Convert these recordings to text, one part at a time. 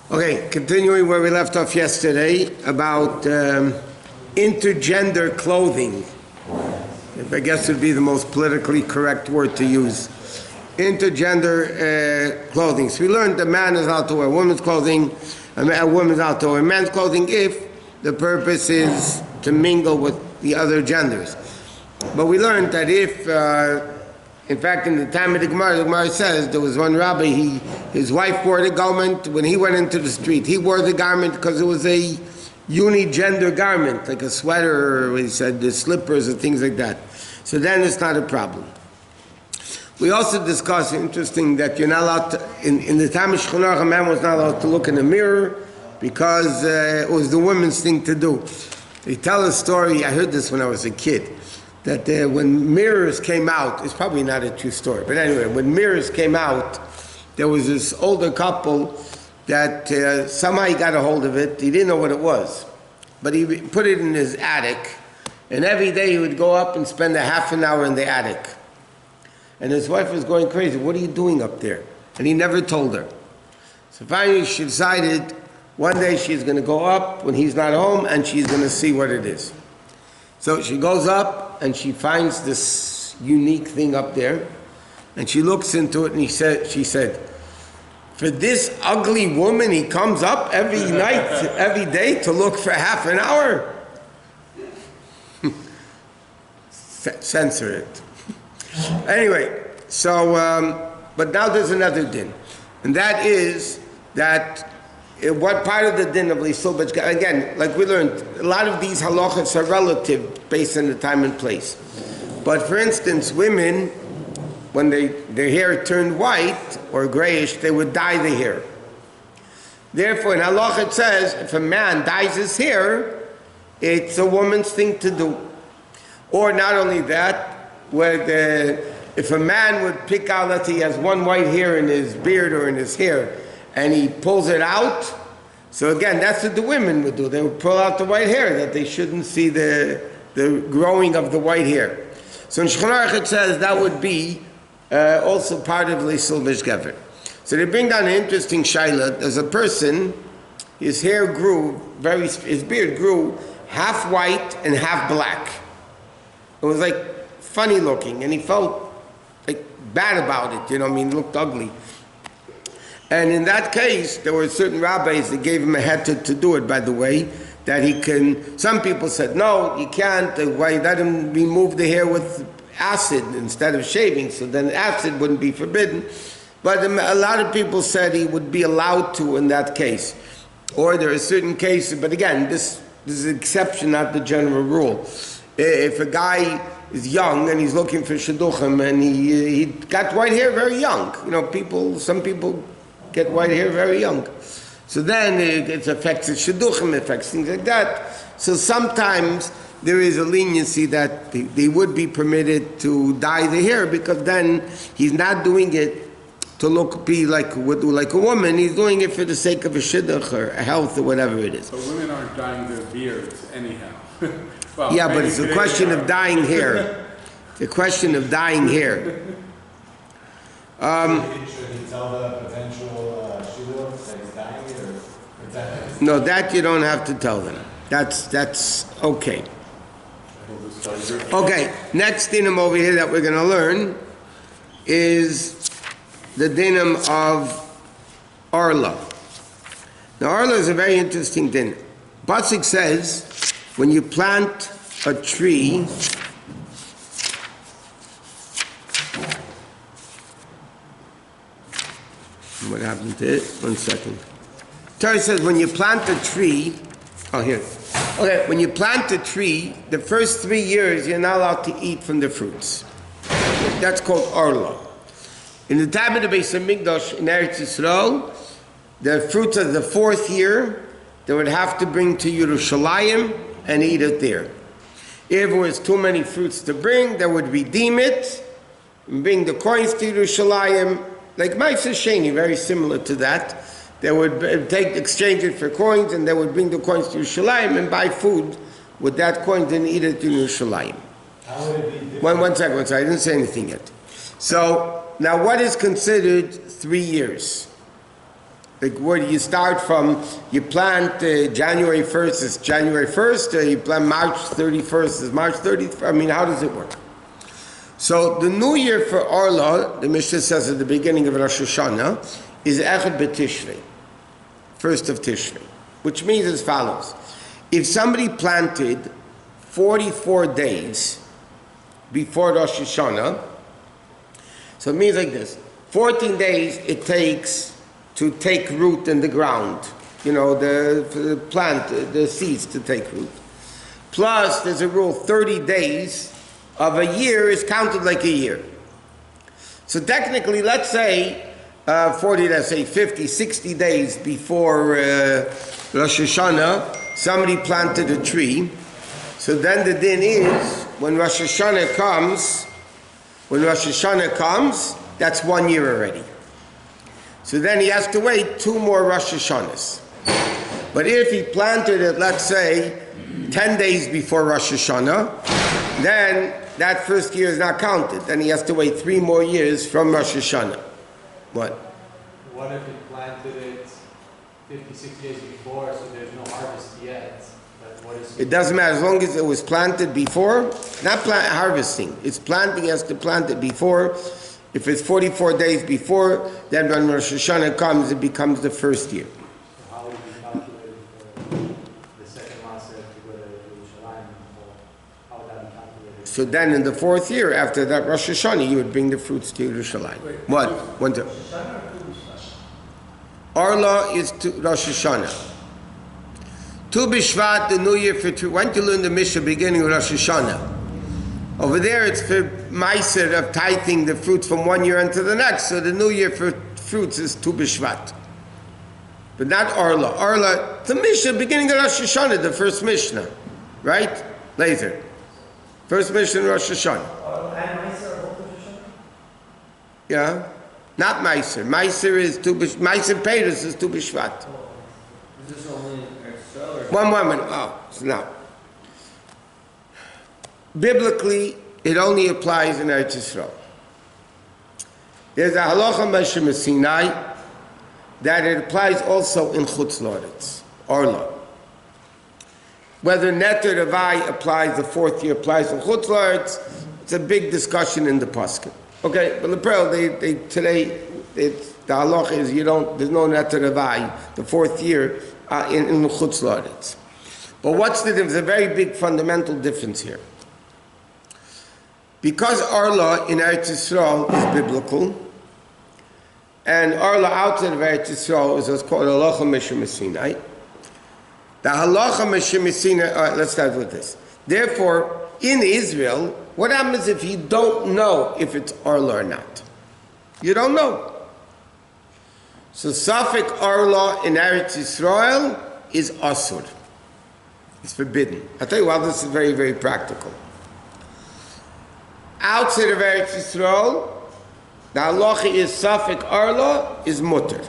Okay, continuing where we left off yesterday about intergender clothing. I guess would be the most politically correct word to use. Intergender clothing. So we learned a man is allowed to wear women's clothing, a woman is allowed to wear men's clothing if the purpose is to mingle with the other genders. But we learned that if in fact, in the time of the Gemara says there was one rabbi, his wife wore the garment when he went into the street. He wore the garment because it was a unigender garment, like a sweater, or he said the slippers and things like that. So then it's not a problem. We also discussed, interesting, that you're not allowed to, in the time of Shechonah, a man was not allowed to look in the mirror because it was the woman's thing to do. They tell a story, I heard this when I was a kid, that when mirrors came out, it's probably not a true story, but anyway, when mirrors came out, there was this older couple that somehow he got a hold of it. He didn't know what it was, but he put it in his attic, and every day he would go up and spend a half an hour in the attic. And his wife was going crazy. What are you doing up there? And he never told her. So finally she decided one day she's going to go up when he's not home and she's going to see what it is. So she goes up and she finds this unique thing up there, and she looks into it, and she said, for this ugly woman, he comes up every night, every day to look for half an hour? Censor it. Anyway, so, but now there's another din, and that is that what part of the din of Lissul, but again, like we learned, a lot of these halachos are relative based on the time and place. But for instance, women, when their hair turned white or grayish, they would dye the hair. Therefore, in halacha it says, if a man dyes his hair, it's a woman's thing to do. Or not only that, if a man would pick out that he has one white hair in his beard or in his hair, and he pulls it out, so again, that's what the women would do. They would pull out the white hair, that they shouldn't see the growing of the white hair. So in Shechonah it says that would be also part of Leisul Bishgever. So they bring down an interesting shaila. There's a person, his hair grew, his beard grew half white and half black. It was like funny looking, and he felt like bad about it, it looked ugly. And in that case, there were certain rabbis that gave him a heter to do it, by the way, that he can, some people said, no, you can't, let him remove the hair with acid instead of shaving, so then acid wouldn't be forbidden. But a lot of people said he would be allowed to in that case. Or there are certain cases, but again, this is an exception, not the general rule. If a guy is young and he's looking for shidduchim and he got white hair very young, some people get white hair very young. So then it affects the shidduchim, affects things like that. So sometimes there is a leniency that they would be permitted to dye the hair, because then he's not doing it to be like a woman. He's doing it for the sake of a shidduch or a health or whatever it is. So women aren't dyeing their beards anyhow. Well, yeah, but it's a question of dyeing hair. The question of dyeing hair. Should he tell the potential shidduch that he's dying it, or no, that you don't have to tell them. That's okay. Okay, next dinam over here that we're going to learn is the dinam of Orlah. Now, Orlah is a very interesting din. Pasuk says, when you plant a tree, what happened to it? 1 second. Torah says when you plant a tree, when you plant a tree, the first 3 years you're not allowed to eat from the fruits. That's called Orlah. In the time of the Bais Din in Eretz Yisrael, the fruits of the 4th year, they would have to bring to Yerushalayim and eat it there. If there was too many fruits to bring, they would redeem it and bring the coins to Yerushalayim. Like Ma'aser Sheni, very similar to that. They would exchange it for coins, and they would bring the coins to Yerushalayim and buy food with that coins and eat it in Yerushalayim. how would it be different? One second, I didn't say anything yet. So, now what is considered 3 years? Like where do you start from? You plant January 1st is January 1st, you plant March 31st is March 31st. I mean, how does it work? So the new year for Orlah, the Mishnah says at the beginning of Rosh Hashanah, is Echad B'Tishrei, 1st of Tishrei, which means as follows. If somebody planted 44 days before Rosh Hashanah, so it means like this, 14 days it takes to take root in the ground, for the plant, the seeds to take root. Plus, there's a rule, 30 days of a year is counted like a year. So technically, let's say 50, 60 days before Rosh Hashanah, somebody planted a tree. So then the din is, when Rosh Hashanah comes, that's 1 year already. So then he has to wait 2 more Rosh Hashanahs. But if he planted it, let's say, 10 days before Rosh Hashanah, then that first year is not counted. Then he has to wait 3 more years from Rosh Hashanah. What? What if he planted it 56 days before, so there's no harvest yet? But what is It doesn't matter, as long as it was planted before, not harvesting. It's planting, he has to plant it before. If it's 44 days before, then when Rosh Hashanah comes, it becomes the first year. So how would it be calculated for the second maser to go to Yerushalayim? How would that be calculated? So then in the 4th year, after that Rosh Hashanah, you would bring the fruits to Yerushalayim. What? One, two. Orlah is to Rosh Hashanah. Tu B'Shvat, the new year for two. When you learn the Mishnah beginning of Rosh Hashanah? Over there it's for Meiser of tithing the fruits from 1 year into the next. So the new year for fruits is Tu B'Shvat. But not Orlah. Orlah, the Mishnah beginning of Rosh Hashanah, the first Mishnah. Right? Later. First Mishnah in Rosh Hashanah. And Meiser are both Rosh Hashanah? Yeah? Not Meiser. Meiser is Tu B'Shvat. Meiser Peiros is Tu B'Shvat. Is this only Israel or? One moment. Oh, so now. Biblically, it only applies in Eretz Yisrael. There's a halacha Moshe Sinai that it applies also in Chutz La'aretz, Orlah. Whether Neter Avai applies, the 4th year applies in Chutz La'aretz, it's a big discussion in the Pasuk. Okay, but the Pearl, today, the halacha is there's no Neter Avai, the 4th year in Chutz La'aretz. But what's the difference? There's a very big fundamental difference here. Because Orlah in Eretz Yisrael is biblical, and Orlah outside of Eretz Yisrael is what's called halacha Moshe Sinai. The halacha Moshe Sinai, let's start with this. Therefore, in Israel, what happens if you don't know if it's Orlah or not? You don't know. So Safek Orlah in Eretz Yisrael is asur. It's forbidden. I'll tell you why this is very, very practical. Outside of Eretz Yisrael, the halacha is Safek Orlah is mutter.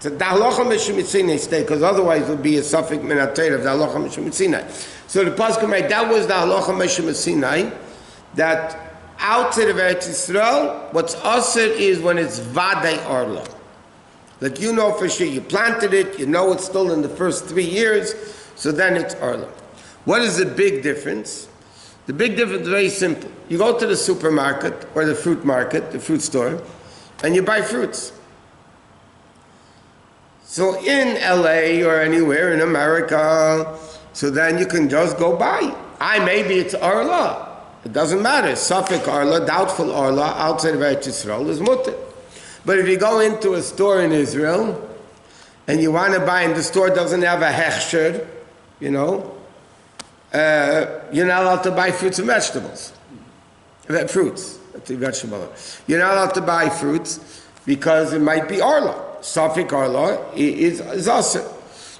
So the halacha Moshe Sinai stay, because otherwise it would be a Safek Minatayr of the halacha Moshe Sinai. So the Pasuk right, that was the halacha Moshe Sinai, that outside of Eretz Yisrael, what's asur is when it's Vaad Orlah. Like you know for sure, you planted it, you know it's still in the first 3 years, so then it's Orlah. What is the big difference? The big difference is very simple. You go to the supermarket or the fruit market, the fruit store, and you buy fruits. So in LA or anywhere in America, so then you can just go buy. Maybe it's Orlah. It doesn't matter. Safek Orlah, doubtful Orlah, outside of Eretz Yisrael is mutter. But if you go into a store in Israel, and you want to buy, and the store doesn't have a hechsher, you're not allowed to buy fruits and vegetables. Fruits, that's a vegetable. You're not allowed to buy fruits because it might be Orlah. Safek Orlah is asur.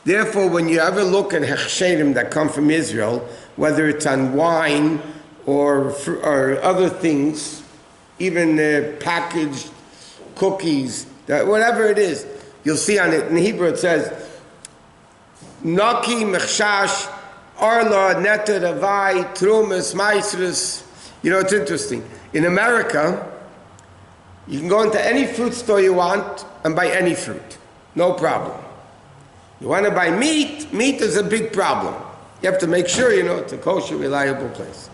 Therefore, when you ever look at hechsherim that come from Israel, whether it's on wine or other things, even packaged cookies, whatever it is, you'll see on it. In Hebrew it says, Naki mechshash Orlah, Neter Avai, Trumas, Maisrus. It's interesting. In America, you can go into any fruit store you want and buy any fruit. no problem. You want to buy meat, meat is a big problem. You have to make sure, it's a kosher, reliable place.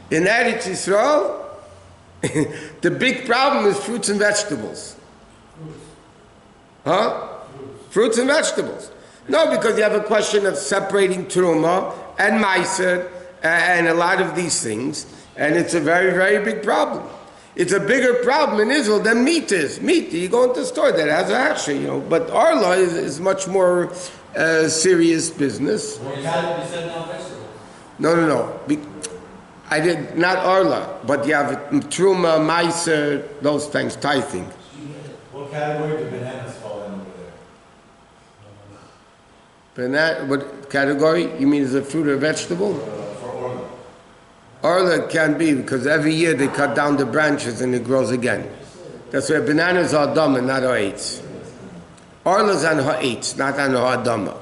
In Eretz Yisrael, the big problem is fruits and vegetables. Huh? Fruits and vegetables. No, because you have a question of separating truma and meiser and a lot of these things, and it's a very, very big problem. It's a bigger problem in Israel than meat is. Meat, you go into the store that has a halachic, but Orlah is much more serious business. You said no vegetables. No. I did not Orlah, but you have truma, meiser, those things, tithing. What category do bananas fall in over there? Banana, what category? You mean as a fruit or vegetable? For Orlah. Orlah can be, because every year they cut down the branches and it grows again. That's why bananas are dama, not ha'etz. Orlah's on ha'etz, not on ha'adama.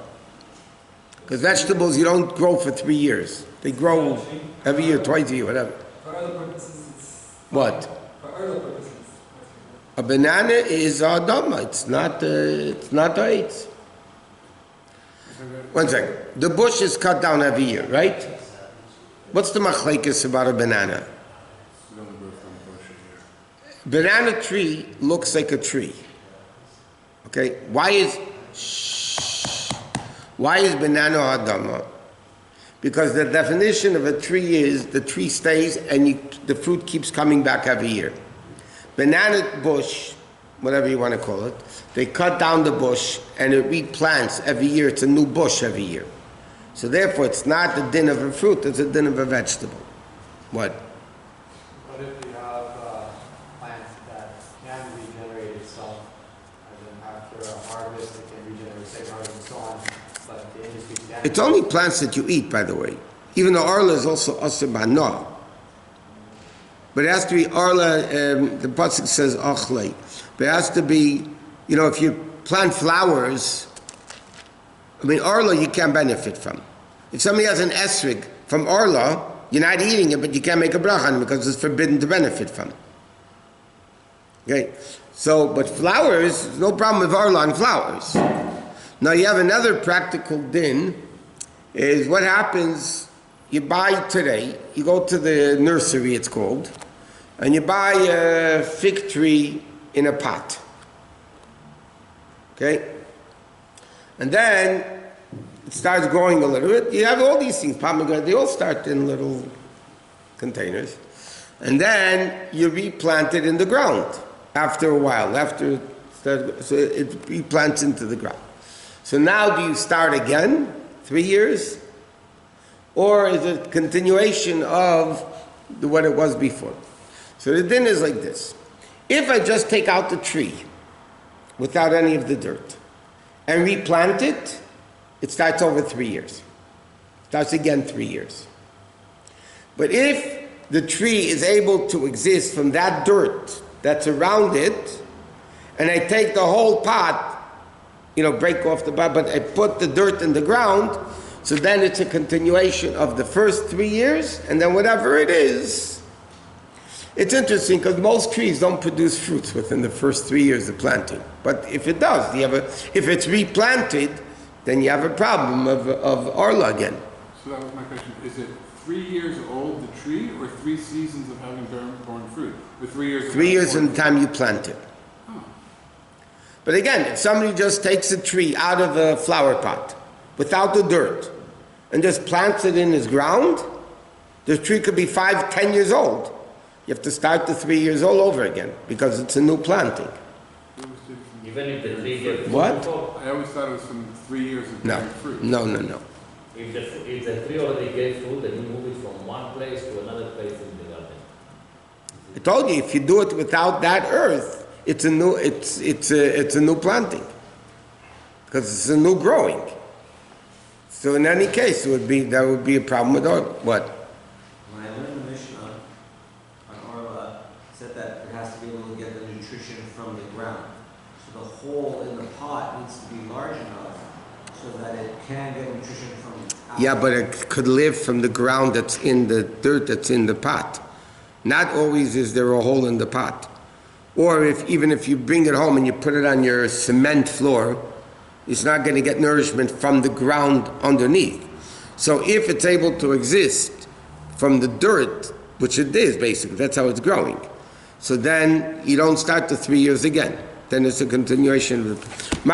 Because vegetables you don't grow for 3 years. They grow every year, twice a year, whatever. For other purposes, it's... What? For other purposes. A banana is ha'adama, it's not ha'etz. One second. The bush is cut down every year, right? What's the machlekes about a banana? Banana tree looks like a tree. Okay? Why is banana adama? Because the definition of a tree is the tree stays and the fruit keeps coming back every year. Banana bush, whatever you want to call it, they cut down the bush and it replants every year. It's a new bush every year. So therefore, it's not the din of a fruit, it's a din of a vegetable. What? What if you have plants that can regenerate itself, and then after a harvest, it can regenerate, second harvest, and so on, but the industry can't? It's only plants that you eat, by the way. Even though Orlah is also asr b'hana. But it has to be Orlah, the pasuk says achlei. But it has to be, if you plant flowers, Orlah you can't benefit from. If somebody has an esrig from Orlah, you're not eating it, but you can't make a bracha on it because it's forbidden to benefit from. Okay? So, but flowers, no problem with Orlah on flowers. Now you have another practical din, is what happens, you buy today, you go to the nursery it's called, and you buy a fig tree in a pot. Okay? And then it starts growing a little bit. You have all these things, pomegranate, they all start in little containers. And then you replant it in the ground after a while, so it replants into the ground. So now do you start again, 3 years? Or is it continuation of what it was before? So the din is like this. If I just take out the tree without any of the dirt and replant it, it starts over 3 years. Starts again 3 years. But if the tree is able to exist from that dirt that's around it, and I take the whole pot, break off the pot, but I put the dirt in the ground, so then it's a continuation of the first 3 years, and then whatever it is. It's interesting because most trees don't produce fruits within the first 3 years of planting. But if it does, if it's replanted, then you have a problem of Orlah again. So that was my question. Is it 3 years old, the tree, or 3 seasons of having borne fruit? With 3 years? 3 years from the time you plant it. Oh. But again, if somebody just takes a tree out of a flower pot without the dirt and just plants it in his ground, the tree could be 5-10 years old. You have to start the 3 years all over again because it's a new planting. Even if the tree gets fruit. What? I always thought it was from 3 years of No, bearing fruit. no. If the tree already gave fruit, then you move it from one place to another place in the garden. I told you, if you do it without that earth, it's a new planting because it's a new growing. So in any case, that would be a problem with Orlah. What? When I learned the Mishnah on Orlah, it said that it has to be able to get the nutrition from the ground. So the hole in the pot needs to be large enough so that it can get nutrition from out. Yeah, but it could live from the ground that's in the dirt that's in the pot. Not always is there a hole in the pot. Or even if you bring it home and you put it on your cement floor, it's not going to get nourishment from the ground underneath. So if it's able to exist from the dirt, which it is basically, that's how it's growing. So then you don't start the 3 years again. Then it's a continuation of it.